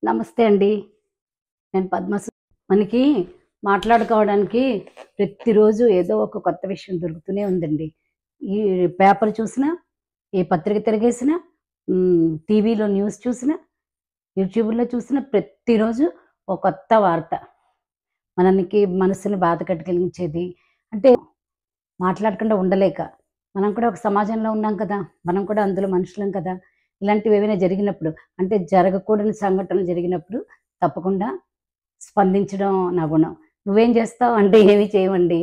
నమస్తే అండి. నేను పద్మసు. మనకి మాట్లాడుకోవడానికి ప్రతిరోజు ఏదో ఒక కొత్త విషయం దొరుకుతూనే ఉందండి. ఈ పేపర్ చూసినా, ఏ పత్రిక తిరగేసినా, టీవీలో న్యూస్ చూసినా, యూట్యూబ్‌లో చూసినా ప్రతిరోజు ఒక కొత్త వార్త. మనకి మనసుని బాధ కలిగించేది. అంటే మాట్లాడకుండా ఉండలేక. మనం కూడా ఒక సమాజంలో ఉన్నాం కదా! మనం కూడా అందులో మనుషులం కదా! ఇలాంటివేవైనా జరిగినప్పుడు, అంటే జరగకూడని సంఘటనలు జరిగినప్పుడు తప్పకుండా స్పందించడం నా గుణం. నువ్వేం చేస్తావు అంటే ఏమి చేయమండి.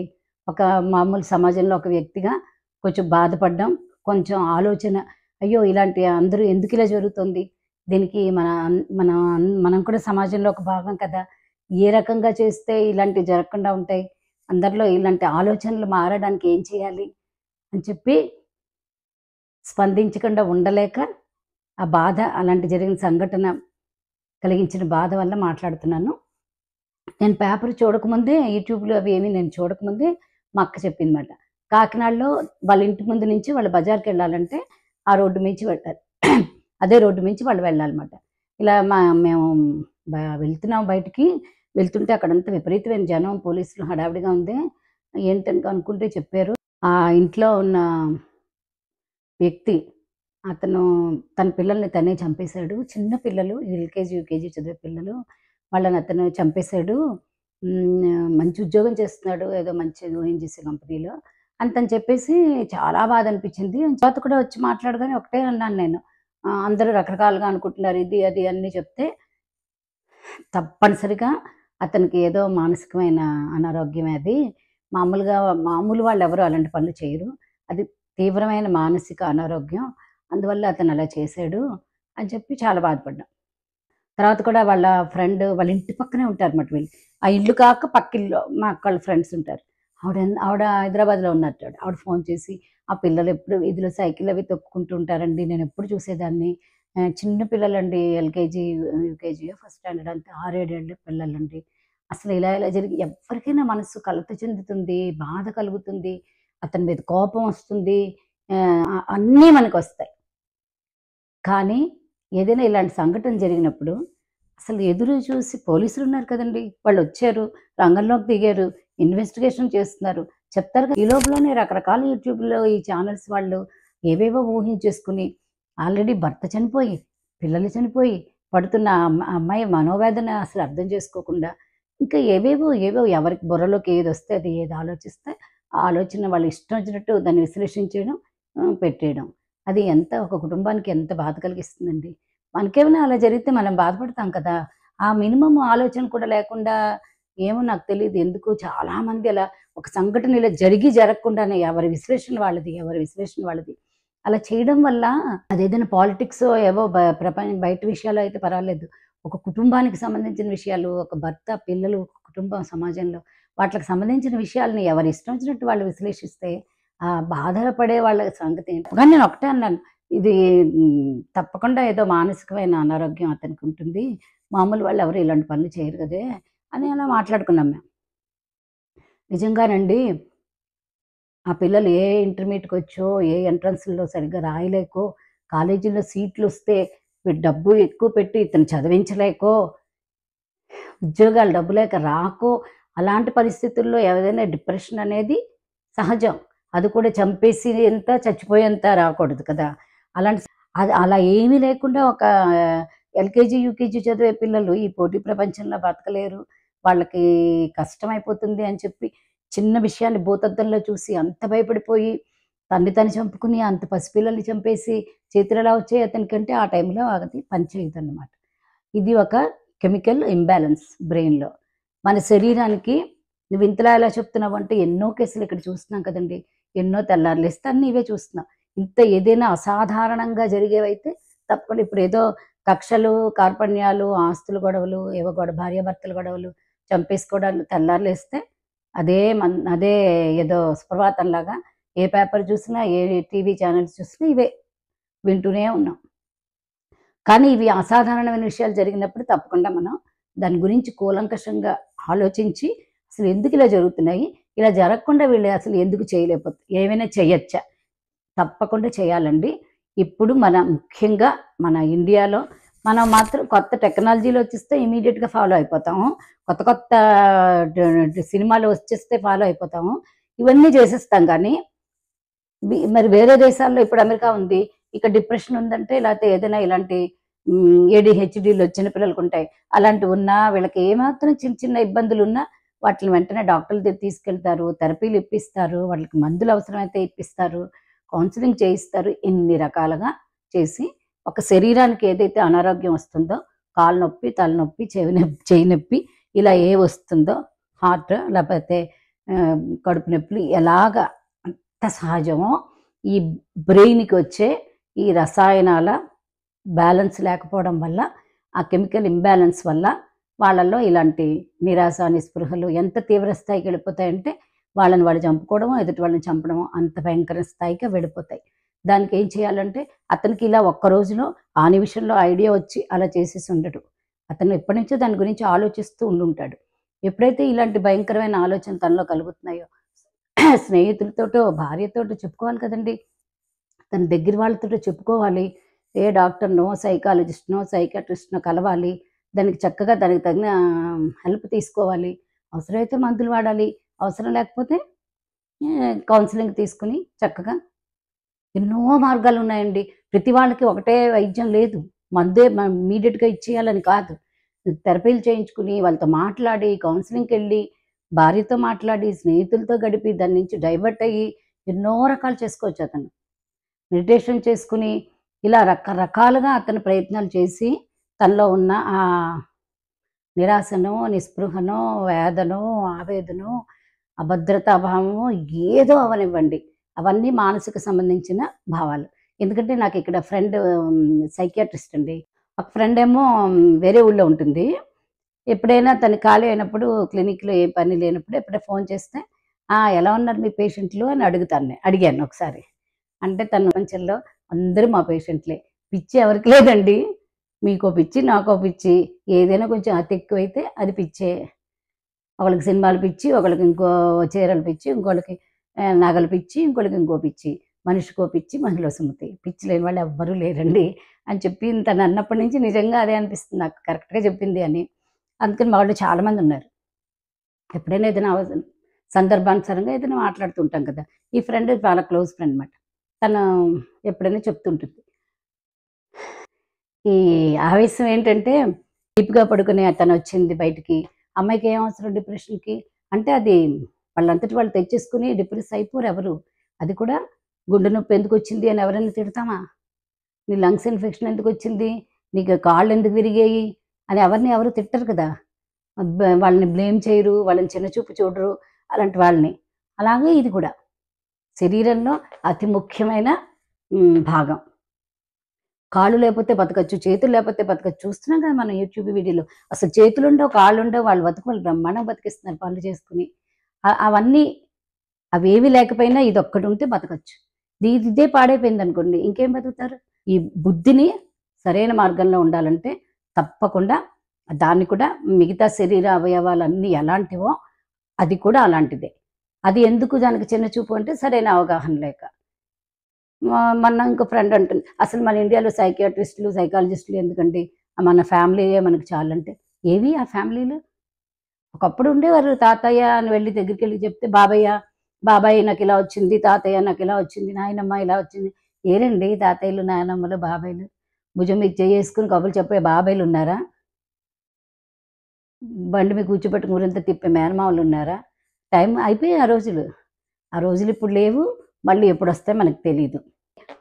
ఒక మామూలు సమాజంలో ఒక వ్యక్తిగా కొంచెం బాధపడ్డం, కొంచెం ఆలోచన, అయ్యో! ఇలాంటి అందరూ ఎందుకిలా జరుగుతుంది? దీనికి మనం కూడా సమాజంలో ఒక భాగం కదా! ఏ రకంగా చేస్తే ఇలాంటివి జరగకుండా ఉంటాయి? అందరిలో ఇలాంటి ఆలోచనలు మారడానికి ఏం చేయాలి? అని చెప్పి స్పందించకుండా ఉండలేక, ఆ బాధ అలాంటి జరిగిన సంఘటన కలిగించిన బాధ వల్ల మాట్లాడుతున్నాను. నేను పేపర్ చూడకముందే యూట్యూబ్‌లో అవి ఏమి నేను చూడకముందే మా అక్క చెప్పిందమాట. కాకినాడలో వాళ్ళ ఇంటి ముందు నుంచి వాళ్ళు బజార్‌కెళ్ళాలంటే ఆ రోడ్డు మించి వెళ్ళాలి. అదే రోడ్డు మించి వాళ్ళు వెళ్ళాలన్నమాట. ఇలా మేము బ వెళ్తున్నాం బయటికి. వెళ్తుంటే అక్కడంతా విపరీతమైన జనం, పోలీసులు హడావిడిగా ఉంది. ఏంటని కనుక్కుంటే చెప్పారు. ఆ ఇంట్లో ఉన్న వ్యక్తి అతను తన పిల్లల్ని తనే చంపేశాడు. చిన్న పిల్లలు ఎల్‌కేజీ, యూకేజీ చదివే పిల్లలు. వాళ్ళని అతను చంపేశాడు. మంచి ఉద్యోగం చేస్తున్నాడు. ఏదో మంచి ఓఎన్‌జీసీ కంపెనీలో. అని తను చెప్పేసి చాలా బాధ అనిపించింది. తర్వాత కూడా వచ్చి మాట్లాడగానే ఒకటే అన్నాను నేను. అందరూ రకరకాలుగా అనుకుంటున్నారు. ఇది, అది అన్నీ చెప్తే తప్పనిసరిగా అతనికి ఏదో మానసికమైన అనారోగ్యమే అది. మామూలుగా మామూలు వాళ్ళెవరు అలాంటి పనులు చేయరు. అది తీవ్రమైన మానసిక అనారోగ్యం. అందువల్ల అతను అలా చేశాడు అని చెప్పి చాలా బాధపడ్డాం. తర్వాత కూడా వాళ్ళ ఫ్రెండ్ వాళ్ళ ఇంటి పక్కనే ఉంటారన్నమాట వీళ్ళు. ఆ ఇల్లు కాక పక్కిల్లు మా అక్కోళ్ళ ఫ్రెండ్స్ ఉంటారు. ఆవిడ హైదరాబాద్‌లో ఉన్నారట. ఆవిడ ఫోన్ చేసి, "ఆ పిల్లలు ఎప్పుడు వీధిలో సైకిల్ అవి తొక్కుకుంటూ ఉంటారండి. నేనెప్పుడు చూసేదాన్ని. చిన్న పిల్లలండి ఎల్‌కేజీ, యూకేజీయో ఫస్ట్ స్టాండర్డ్ అంతే 6, 7 ఏళ్ల పిల్లలండి. అసలు ఇలా ఇలా జరిగి ఎవ్వరికైనా మనసు కలత చెందుతుంది, బాధ కలుగుతుంది, అతని మీద కోపం వస్తుంది. అన్నీ మనకొస్తాయి. కానీ ఏదైనా ఇలాంటి సంఘటన జరిగినప్పుడు అసలు ఎదురు చూసి పోలీసులున్నారు కదండీ! వాళ్ళొచ్చారు, రంగంలోకి దిగారు, ఇన్వెస్టిగేషన్ చేస్తున్నారు. చెప్తారు కదా! ఈ లోపలనే రకరకాల యూట్యూబ్‌లో ఈ ఛానెల్స్ వాళ్ళు ఏవేవో ఊహించేసుకుని ఆల్రెడీ భర్త చనిపోయి, పిల్లలు చనిపోయి, పడుతున్న అమ్మాయి మనోవేదన అసలు అర్థం చేసుకోకుండా ఇంకా ఏవేవో ఎవరికి బుర్రలోకి ఏదొస్తే అది ఏది ఆలోచిస్తే ఆ ఆలోచన వాళ్ళ ఇష్టం వచ్చినట్టు దాన్ని విశ్లేషించేయడం, పెట్టేయడం. అది ఒక కుటుంబానికి ఎంత బాధ కలిగిస్తుందండి. మనకేమైనా అలా జరిగితే మనం బాధపడతాం కదా! ఆ మినిమమ్ ఆలోచన కూడా లేకుండా ఏమో నాకు తెలీదు ఎందుకు చాలామంది అలా ఒక సంఘటన ఇలా జరగకుండానే ఎవరి విశ్లేషణ వాళ్ళది. అలా చేయడం వల్ల అదేదైనా పాలిటిక్సో ఏవో బయట విషయాలు అయితే పర్వాలేదు. ఒక కుటుంబానికి సంబంధించిన విషయాలు, ఒక భర్త, పిల్లలు, కుటుంబం, సమాజంలో వాటికి సంబంధించిన విషయాల్ని ఎవరి ఇష్టం వచ్చినట్టు వాళ్ళు విశ్లేషిస్తే బాధలు పడే వాళ్ళ సంగతి ఏంటో కానీ నేను ఒకటే అన్నాను. ఇది తప్పకుండా ఏదో మానసికమైన అనారోగ్యం అతనికి ఉంటుంది. మామూలు వాళ్ళు ఎవరు ఇలాంటి పనులు చేయరు కదే! అని అలా మాట్లాడుకున్నాం మేము. నిజంగానండి ఆ పిల్లలు ఏ ఇంటర్మీడియేట్‌కొచ్చో, ఏ ఎంట్రన్స్‌లో సరిగ్గా రాయలేకో, కాలేజీలో సీట్లొస్తే డబ్బు ఎక్కువ పెట్టి ఇతను చదివించలేకో, ఉద్యోగాలు డబ్బు లేక రాకో, అలాంటి పరిస్థితుల్లో ఏదైనా డిప్రెషన్ అనేది సహజం. అది కూడా చంపేసేంత, చచ్చిపోయేంత రాకూడదు కదా! అలాంటి అది అలా ఏమీ లేకుండా ఒక ఎల్‌కేజీ, యూకేజీ చదివే పిల్లలు ఈ పోటీ ప్రపంచంలో బతకలేరు. వాళ్ళకి కష్టమైపోతుంది అని చెప్పి చిన్న విషయాన్ని భూతద్దంలో చూసి అంత భయపడిపోయి తన్ని తను చంపుకుని అంత పసిపిల్లల్ని చంపేసి చేతులు ఎలా వచ్చాయి అతనికంటే ఆ టైంలో అది పని చేయదన్నమాట. ఇది ఒక కెమికల్ ఇంబాలెన్స్ బ్రెయిన్‌లో. మన శరీరానికి నువ్వు ఇంతలా ఎలా చెప్తున్నావంటే ఎన్నో కేసులు ఇక్కడ చూస్తున్నాం కదండీ! ఎన్నో తెల్లార్లేస్తే అన్నీ ఇవే చూస్తున్నాం. ఇంత ఏదైనా అసాధారణంగా జరిగేవైతే తప్పకుండా ఇప్పుడేదో కక్షలు, కార్పణ్యాలు, ఆస్తుల గొడవలు, ఏవో భార్యాభర్తల గొడవలు, చంపేసుకోవడాలు తెల్లార్లేస్తే అదే ఏదో సుప్రభాతంలాగా ఏ పేపర్ చూసినా, ఏ టీవీ ఛానెల్స్ చూసినా ఇవే వింటూనే ఉన్నాం. కానీ ఇవి అసాధారణమైన విషయాలు జరిగినప్పుడు తప్పకుండా మనం దాని గురించి కూలంకషంగా ఆలోచించి అసలు ఎందుకు ఇలా జరుగుతున్నాయి? ఇలా జరగకుండా వీళ్ళు అసలు ఎందుకు ఏమైనా చేయొచ్చా? తప్పకుండా చేయాలండి. ఇప్పుడు ముఖ్యంగా మన ఇండియాలో మనం మాత్రం కొత్త టెక్నాలజీలో వచ్చేస్తే ఇమీడియట్గా ఫాలో అయిపోతాము, కొత్త కొత్త సినిమాలు వచ్చేస్తే ఫాలో అయిపోతాము, ఇవన్నీ చేసేస్తాం. కానీ మరి వేరే దేశాల్లో ఇప్పుడు అమెరికా ఉంది, ఇక్కడ డిప్రెషన్ ఉందంటే లేకపోతే ఏదైనా ఇలాంటి ఏడిహెచ్డీలు చిన్న పిల్లలకు ఉంటాయి, అలాంటివి ఉన్నా వీళ్ళకి ఏమాత్రం చిన్న చిన్న ఇబ్బందులు ఉన్నా వాటిని వెంటనే డాక్టర్ల దగ్గర తీసుకెళ్తారు, థెరపీలు ఇప్పిస్తారు, వాళ్ళకి మందులు అవసరమైతే ఇప్పిస్తారు, కౌన్సిలింగ్ చేయిస్తారు. ఇన్ని రకాలుగా చేసి ఒక శరీరానికి ఏదైతే అనారోగ్యం వస్తుందో, కాలు నొప్పి, తలనొప్పి, చెవి నొప్పి ఇలా ఏ వస్తుందో, హార్ట్ లేకపోతే కడుపు నొప్పులు ఎలాగ అంత సహజమో ఈ బ్రెయిన్కి వచ్చే ఈ రసాయనాల బ్యాలెన్స్ లేకపోవడం వల్ల, ఆ కెమికల్ ఇంబ్యాలెన్స్ వల్ల వాళ్ళల్లో ఇలాంటి నిరాశ నిస్పృహలు ఎంత తీవ్ర స్థాయికి వెళ్ళిపోతాయంటే వాళ్ళని వాళ్ళు చంపుకోవడమో ఎదుటి వాళ్ళని చంపడమో అంత భయంకర స్థాయికి వెళ్ళిపోతాయి. దానికి ఏం చేయాలంటే అతనికి ఇలా ఒక్క రోజులో ఆ నిమిషంలో ఐడియా వచ్చి అలా చేసేసి ఉండడు. అతను ఎప్పటి నుంచో దాని గురించి ఆలోచిస్తూ ఉండుంటాడు. ఎప్పుడైతే ఇలాంటి భయంకరమైన ఆలోచన తనలో కలుగుతున్నాయో స్నేహితులతోటో భార్యతోటో చెప్పుకోవాలి కదండి, తన దగ్గర వాళ్ళతో చెప్పుకోవాలి. ఏ డాక్టర్నో సైకాలజిస్ట్నో సైకాట్రిస్ట్నో కలవాలి, దానికి చక్కగా దానికి తగిన హెల్ప్ తీసుకోవాలి, అవసరమైతే మందులు వాడాలి, అవసరం లేకపోతే కౌన్సిలింగ్ తీసుకుని చక్కగా ఎన్నో మార్గాలు ఉన్నాయండి. ప్రతి వాళ్ళకి ఒకటే వైద్యం లేదు, మందే ఇమీడియట్గా ఇచ్చేయాలని కాదు. థెరపీలు చేయించుకుని వాళ్ళతో మాట్లాడి కౌన్సిలింగ్కి వెళ్ళి భార్యతో మాట్లాడి స్నేహితులతో గడిపి దాని నుంచి డైవర్ట్ అయ్యి ఎన్నో రకాలు చేసుకోవచ్చు. అతను మెడిటేషన్ చేసుకుని ఇలా రకరకాలుగా అతను ప్రయత్నాలు చేసి తనలో ఉన్న ఆ నిరాశనో నిస్పృహనో వేదనో ఆవేదనో అభద్రతాభావమో ఏదో అవనివ్వండి, అవన్నీ మానసిక సంబంధించిన భావాలు. ఎందుకంటే నాకు ఇక్కడ ఫ్రెండ్ సైకియాట్రిస్ట్ అండి, ఒక ఫ్రెండ్ ఏమో వేరే ఊళ్ళో ఉంటుంది. ఎప్పుడైనా తను ఖాళీ అయినప్పుడు క్లినిక్లో ఏ పని లేనప్పుడు ఎప్పుడైనా ఫోన్ చేస్తే ఎలా ఉన్నారు మీ పేషెంట్లు అని అడిగాను ఒకసారి. అంటే తన ప్రపంచంలో అందరూ మా పేషెంట్లే, పిచ్చి ఎవరికి లేదండి, మీకో పిచ్చి నాకో పిచ్చి, ఏదైనా కొంచెం అతి ఎక్కువైతే అది పిచ్చే. ఒకళ్ళకి సినిమాలు పిచ్చి, ఒకళ్ళకి ఇంకో చీరలు పిచ్చి, ఇంకోళ్ళకి నగలు పిచ్చి, ఇంకోళ్ళకి ఇంకో పిచ్చి, మనిషికో పిచ్చి మహిళ సుమతి, పిచ్చి లేని వాళ్ళు ఎవ్వరూ లేరండి అని చెప్పి తను అన్నప్పటి నుంచి నిజంగా అదే అనిపిస్తుంది నాకు, కరెక్ట్గా చెప్పింది అని. అందుకని మా వాళ్ళు చాలామంది ఉన్నారు. ఎప్పుడైనా ఏదైనా సందర్భానుసారంగా ఏదైనా మాట్లాడుతుంటాం కదా. ఈ ఫ్రెండ్ చాలా క్లోజ్ ఫ్రెండ్ అనమాట. తను ఎప్పుడైనా చెప్తుంటుంది. ఈ ఆవేశం ఏంటంటే డీప్గా పడుకునే తను వచ్చింది బయటికి, అమ్మాయికి ఏం అవసరం డిప్రెషన్కి అంటే అది వాళ్ళంతటి వాళ్ళు తెచ్చేసుకుని డిప్రెస్ అయిపోరు ఎవరు. అది కూడా గుండె నొప్పి ఎందుకు వచ్చింది అని ఎవరైనా తిడతామా, నీ లంగ్స్ ఇన్ఫెక్షన్ ఎందుకు వచ్చింది, నీకు కాళ్ళు ఎందుకు విరిగాయి అని ఎవరు తిట్టరు కదా. వాళ్ళని బ్లేమ్ చేయరు, వాళ్ళని చిన్నచూపు చూడరు అలాంటి వాళ్ళని. అలాగే ఇది కూడా శరీరంలో అతి ముఖ్యమైన భాగం. కాళ్ళు లేకపోతే బతకచ్చు, చేతులు లేకపోతే బతకచ్చు. చూస్తున్నాం కదా మనం యూట్యూబ్ వీడియోలో, అసలు చేతులుండవు కాళ్ళుండవు, వాళ్ళు బతుకులు బ్రహ్మాండంగా బతికిస్తున్నారు పనులు చేసుకుని. అవన్నీ అవేవి లేకపోయినా ఇది ఒక్కటి ఉంటే బతకచ్చు. ఇదే పాడైపోయింది అనుకోండి ఇంకేం బతుకుతారు. ఈ బుద్ధిని సరైన మార్గంలో ఉండాలంటే తప్పకుండా దాన్ని కూడా మిగతా శరీర అవయవాలన్నీ ఎలాంటివో అది కూడా అలాంటిదే. అది ఎందుకు దానికి చిన్న చూపు అంటే సరైన అవగాహన లేక. మన ఇంకో ఫ్రెండ్ అంటుంది, అసలు మన ఇండియాలో సైకియాట్రిస్టులు సైకాలజిస్టులు ఎందుకండి, మన ఫ్యామిలీయే మనకు చాలంటే ఏవి ఆ ఫ్యామిలీలు. ఒకప్పుడు ఉండేవారు, తాతయ్య అని వెళ్ళి దగ్గరికి వెళ్ళి చెప్తే బాబాయ్ నాకు ఇలా వచ్చింది, తాతయ్య నాకు ఇలా వచ్చింది, నాయనమ్మ ఇలా వచ్చింది. ఏరండి తాతయ్యలు నాయనమ్మలు బాబాయ్లు, భుజం మీద చేసుకుని కబుర్లు చెప్పే బాబాయ్లు ఉన్నారా, బండి మీద కూర్చోబెట్టుకుని ఊరంతా తిప్పే మేనమామలు ఉన్నారా. టైం అయిపోయాయి ఆ రోజులు ఇప్పుడు లేవు, మళ్ళీ ఎప్పుడు వస్తాయి మనకు తెలియదు.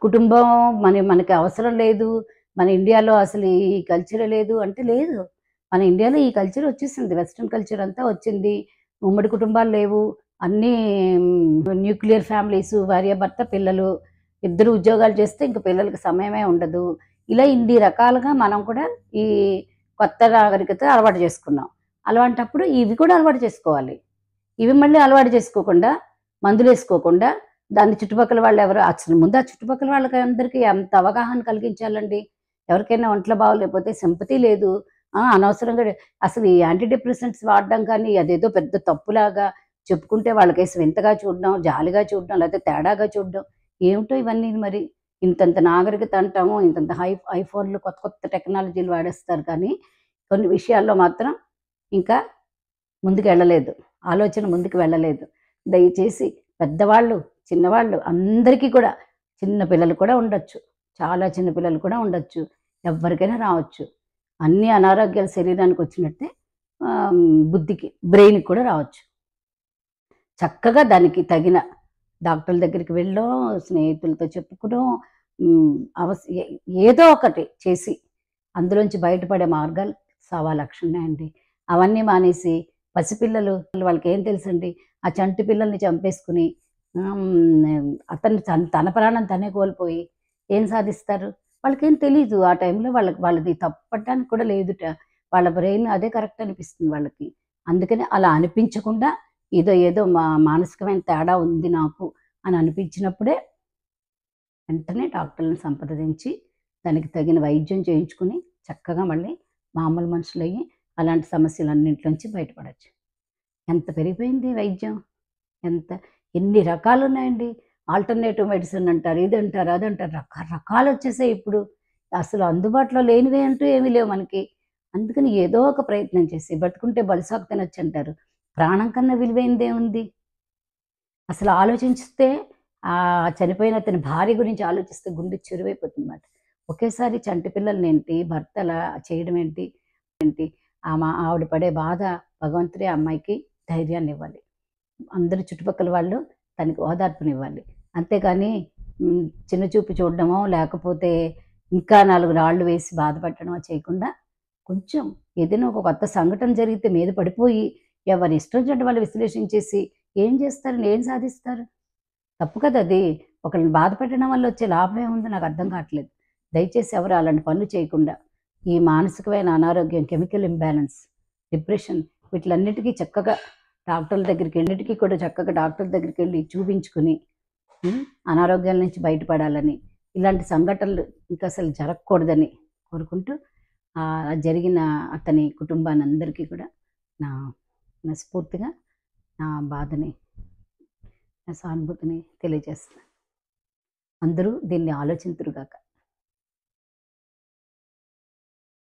కుటుంబం మనకి అవసరం లేదు, మన ఇండియాలో అసలు ఈ కల్చర్ లేదు అంటే లేదు. మన ఇండియాలో ఈ కల్చర్ వచ్చేసింది, వెస్ట్రన్ కల్చర్ అంతా వచ్చింది. ఉమ్మడి కుటుంబాలు లేవు, అన్నీ న్యూక్లియర్ ఫ్యామిలీస్, భార్య భర్త పిల్లలు, ఇద్దరు ఉద్యోగాలు చేస్తే ఇంక పిల్లలకి సమయమే ఉండదు. ఇలా ఇన్ని రకాలుగా మనం కూడా ఈ కొత్త నాగరికత అలవాటు చేసుకున్నాం. అలాంటప్పుడు ఇవి కూడా అలవాటు చేసుకోవాలి. ఇవి మళ్ళీ అలవాటు చేసుకోకుండా మందులు వేసుకోకుండా దాని చుట్టుపక్కల వాళ్ళు ఎవరు అసలు ముందు ఆ చుట్టుపక్కల వాళ్ళకి అందరికీ ఎంత అవగాహన కలిగించాలండి. ఎవరికైనా ఒంట్లో బాగోలేకపోతే సింపతి లేదు, అనవసరంగా అసలు ఈ యాంటీ డిప్రెసెంట్స్ వాడడం కానీ అదేదో పెద్ద తప్పులాగా చెప్పుకుంటే వాళ్ళకేసి వింతగా చూడడం, జాలిగా చూడడం, లేకపోతే తేడాగా చూడడం ఏమిటో ఇవన్నీ మరి. ఇంతంత నాగరికత అంటాము, ఇంతంత ఐఫోన్లు కొత్త కొత్త టెక్నాలజీలు వాడేస్తారు కానీ, కొన్ని విషయాల్లో మాత్రం ఇంకా ముందుకెళ్ళలేదు. ఆలోచన ముందుకు వెళ్ళలేదు. దయచేసి పెద్దవాళ్ళు, చిన్నవాళ్ళు అందరికీ కూడా, చిన్న పిల్లలు కూడా ఉండొచ్చు. చాలా చిన్న పిల్లలు కూడా ఉండొచ్చు. ఎవ్వరికైనా రావచ్చు. అన్ని అనారోగ్యాలు శరీరానికి వచ్చినట్టే బుద్ధికి, బ్రెయిన్‌కి కూడా రావచ్చు. చక్కగా దానికి తగిన డాక్టర్ల దగ్గరికి వెళ్ళో, స్నేహితులతో చెప్పుకునో, హ్మ్, అవస్ ఏ ఏదో ఒకటి చేసి అందులోంచి బయటపడే మార్గాలు సవాలక్షలున్నాయండి. అవన్నీ మానేసి పసిపిల్లలు వాళ్ళకేం తెలుసండి? ఆ చంటి పిల్లల్ని చంపేసుకుని అతను తన ప్రాణం తనే కోల్పోయి ఏం సాధిస్తారు? వాళ్ళకేం తెలీదు. ఆ టైంలో వాళ్ళది తప్పు పట్టడానికి కూడా లేదుట. వాళ్ళ బ్రెయిన్ అదే కరెక్ట్ అనిపిస్తుంది వాళ్ళకి. అందుకని అలా అనిపించకుండా ఏదో మానసికమైన తేడా ఉంది నాకు అని అనిపించినప్పుడే వెంటనే డాక్టర్‌లని సంప్రదించి దానికి తగిన వైద్యం చేయించుకుని చక్కగా మళ్ళీ మామూలు మనుషులయ్యి అలాంటి సమస్యలన్నింటిలోంచి బయటపడొచ్చు. ఎంత పెరిగిపోయింది వైద్యం. ఎంత ఎన్ని రకాలున్నాయండి. ఆల్టర్‌నేటివ్ మెడిసిన్ అంటారు, ఇదంటారు, అదంటారు. రకరకాలొచ్చేసాయి ఇప్పుడు. అసలు అందుబాటులో లేనివి అంటూ ఏమీ లేవు మనకి. అందుకని ఏదో ఒక ప్రయత్నం చేసి బతుకుంటే బలుసాకు తినొచ్చంటారు. ప్రాణం కన్నా విలువైందేముంది? అసలు ఆలోచించితే చనిపోయిన అతని భార్య గురించి ఆలోచిస్తే గుండె చెరువైపోతుందన్నమాట. ఒకేసారి చంటి పిల్లలనేంటి, భర్త అలా చేయడం ఏంటి? ఆవిడ పడే బాధ భగవంతుడే ఆ అమ్మాయికి ధైర్యాన్నివ్వాలి. అందరూ చుట్టుపక్కల వాళ్ళు తనకి ఓదార్పునివ్వాలి. అంతేగాని చిన్న చూపు చూడడమో, లేకపోతే ఇంకా 4 రాళ్ళు వేసి బాధపెట్టడమో చేయకుండా, కొంచెం ఏదైనా ఒక కొత్త సంఘటన జరిగితే మీద పడిపోయి, ఎవరి ఇష్టం వచ్చినట్టు వాళ్ళు విశ్లేషించేసి ఏం చేస్తారండి? ఏం సాధిస్తారు? తప్పు కదది. ఒకళ్ళని బాధ పెట్టడం వల్ల వచ్చే లాభం ఏముందో నాకర్థం కావట్లేదు. దయచేసి ఎవరు అలాంటి పనులు చేయకుండా, ఈ మానసికమైన అనారోగ్యం, కెమికల్ ఇంబాలెన్స్, డిప్రెషన్ వీటిలన్నిటికీ చక్కగా అన్నిటికీ కూడా చక్కగా డాక్టర్ల దగ్గరికెళ్ళి చూపించుకుని, అనారోగ్యాల నుంచి బయటపడాలని, ఇలాంటి సంఘటనలు ఇంకసలు జరగకూడదని కోరుకుంటూ, జరిగిన అతని కుటుంబానందరికీ కూడా నా మనస్ఫూర్తిగా నా బాధని, నా సానుభూతిని తెలియజేస్తున్నాను. అందరూ దీన్ని ఆలోచింతురుగాక.